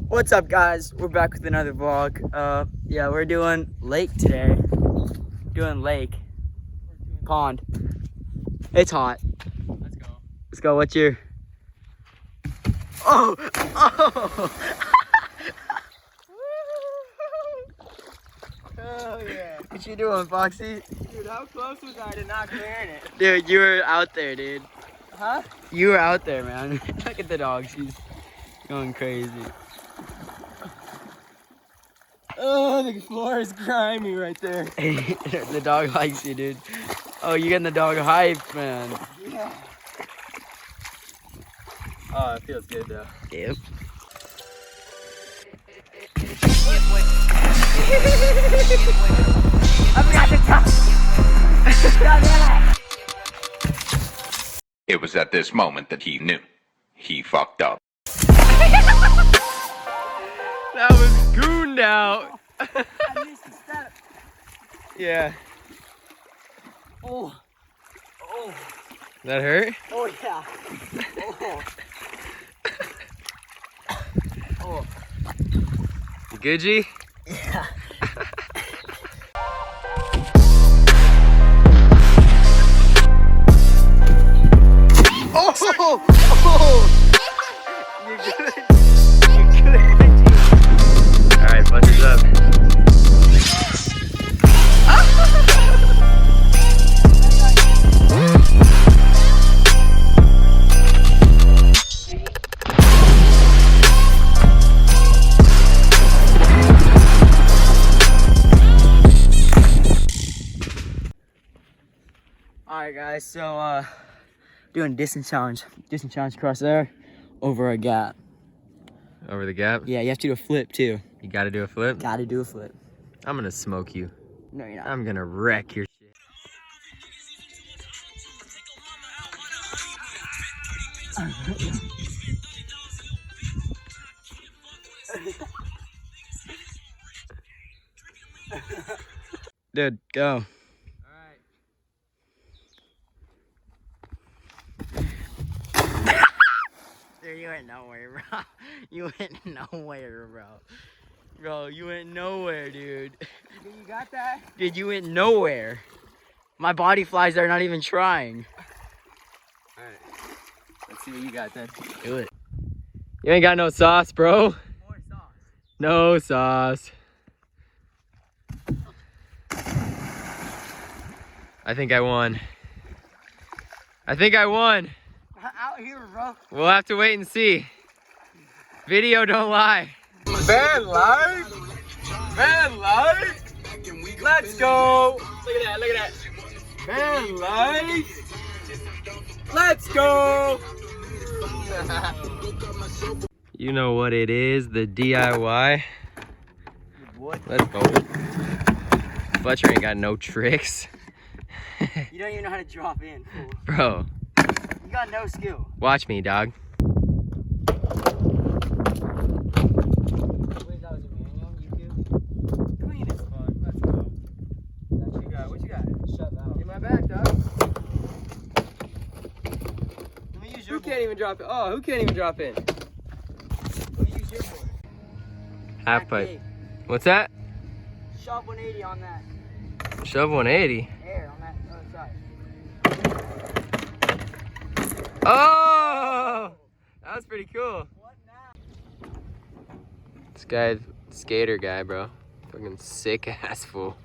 What's up, guys? We're back with another vlog. Yeah, we're doing lake today. Doing lake. Pond. It's hot. Let's go. Let's go. What's your... Oh! Oh! Oh yeah. What you doing, Foxy? Dude, how close was I to not clearing it? Dude, you were out there, dude. Huh? You were out there, man. Look at the dog. She's going crazy. Oh, the floor is grimy right there. The dog likes you, dude. Oh, you getting the dog hype, man. Yeah. Oh, it feels good though. Yep. I forgot to It was at this moment that he knew. He fucked up. That was gooned out. I missed a step. Yeah. Oh. Oh. That hurt? Oh, yeah. Oh. Oh. You good, G? Yeah. Oh! Oh! You're good. You're good. Alright, bunch it up. Alright, guys, so doing distance challenge across there over a gap. Over the gap? Yeah, you have to do a flip too. You gotta do a flip? Gotta do a flip. I'm gonna smoke you. No, you're not. I'm gonna wreck your shit. Dude, go. Dude, you went nowhere, bro. You went nowhere, bro. Bro, you went nowhere, dude. You got that? Dude, you went nowhere. My body flies are not even trying. Alright. Let's see what you got then. Do it. You ain't got no sauce, bro. More sauce. No sauce. I think I won. I think I won. Out here, bro. We'll have to wait and see. Video don't lie. Van life? Van life? Let's go. Look at that, look at that. Van life? Let's go. You know what it is, the DIY. Let's go. Fletcher ain't got no tricks. You don't even know how to drop in, fool. Bro. You got no skill. Watch me, dog. Clean as fuck. Let's go. What you got? What you got? Shut out. Get my back, dog. Let me use your Who can't even drop it? Oh, who can't even drop in? Let me use your board. Half pipe. What's that? Shove 180 on that. Shove 180. Air on that other side. Oh! That was pretty cool. What now? This guy's skater guy, bro. Fucking sick ass fool.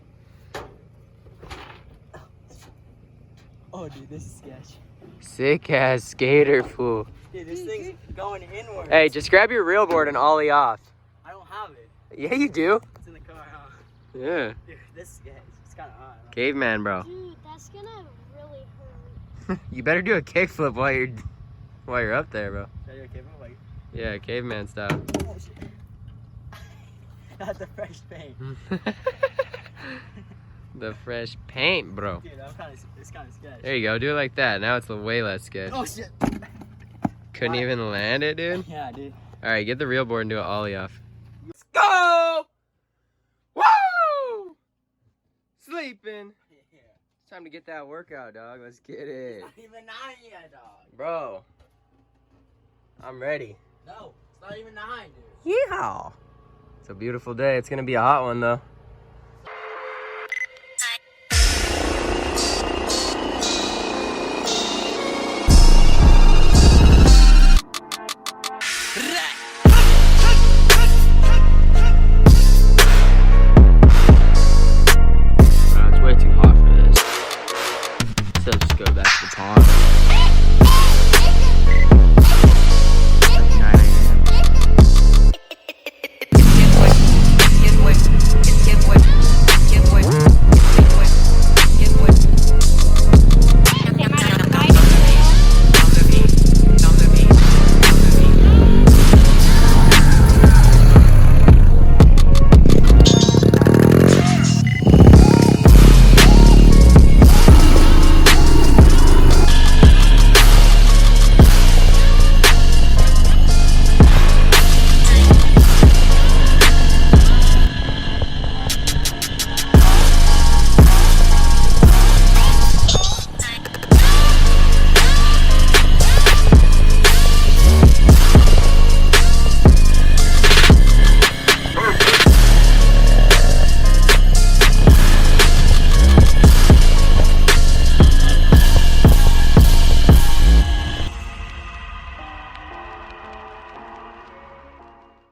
Oh, dude, this is sketch. Sick ass skater fool. Dude, this thing's going inward. Hey, just grab your reel board and ollie off. I don't have it. Yeah, you do. It's in the car, huh? Yeah. Dude, this is sketch. It's kind of hot. Huh? Caveman, bro. Dude, that's gonna really hurt. You better do a kickflip while you're up there, bro. Should I do a cable? Like, Yeah, caveman style. oh, shit. That's the fresh paint. The fresh paint, bro. Dude, it's kind of sketch. There you go. Do it like that. Now it's way less sketch. Oh, shit. Couldn't even land it, dude. Yeah, dude. All right, get the reel board and do an ollie off. Let's go! Woo! Sleeping. It's time to get that workout, dog. Let's get it. Not even 9 yet, dog. Bro, I'm ready. No, it's Not even 9, dude. Yeehaw! It's a beautiful day. It's gonna be a hot one though.